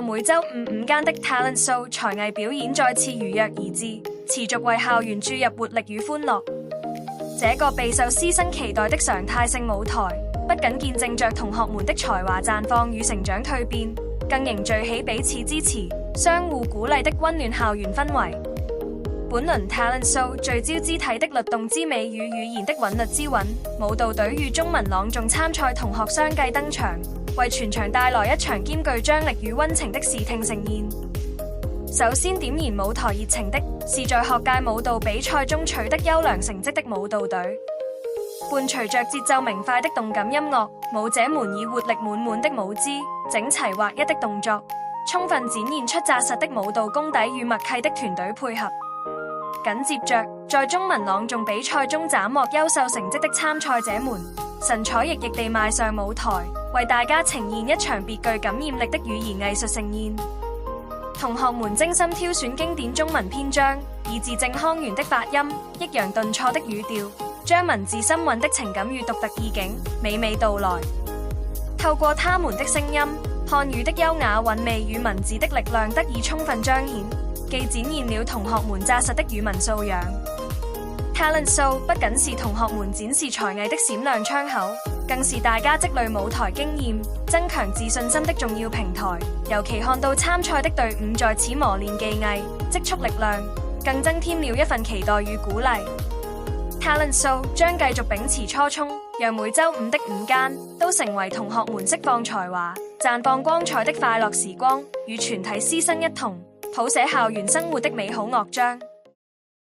每周五間的 talent show 才藝表演再次如約而至，持續為校園注入活力與歡樂。這個備受師生期待的常態性舞台，不僅見證着同學們的才華綻放與成長蛻變，更凝聚起彼此支持、相互鼓勵的溫暖校園氛圍。本輪 talent show 聚焦肢體的律動之美與語言的韻律之韻，舞蹈隊與中文朗誦參賽同學相繼登場，為全場帶來一場兼具張力與溫情的視聽盛宴。首先點燃舞台熱情的是在學界舞蹈比賽中取得優良成績的舞蹈隊，伴隨着節奏明快的動感音樂，舞者們以活力滿滿的舞姿、整齊劃一的動作，充分展現出紮實的舞蹈功底與默契的團隊配合。緊接着，在中文朗誦比賽中斬獲優秀成績的參賽者們，神采奕奕地邁上舞台，為大家呈現一場別具感染力的語言藝術盛宴。同學們精心挑選經典中文篇章，以字正腔圓的發音、抑揚頓挫的語調，將文字深韻的情感與獨特意境娓娓道來。透過他們的聲音、漢語的優雅韻味與文字的力量得以充分彰顯，既展現了同學們紮實的語文素養。Talent Show 不僅是同學們展示才藝的閃亮窗口，更是大家積累舞台經驗、增強自信心的重要平台。尤其看到參賽的隊伍在此磨練技藝、積蓄力量，更增添了一份期待與鼓勵。Talent Show 將繼續秉持初衷，讓每週五的午間都成為同學們釋放才華、綻放光彩的快樂時光，與全體師生一同譜寫校園生活的美好樂章。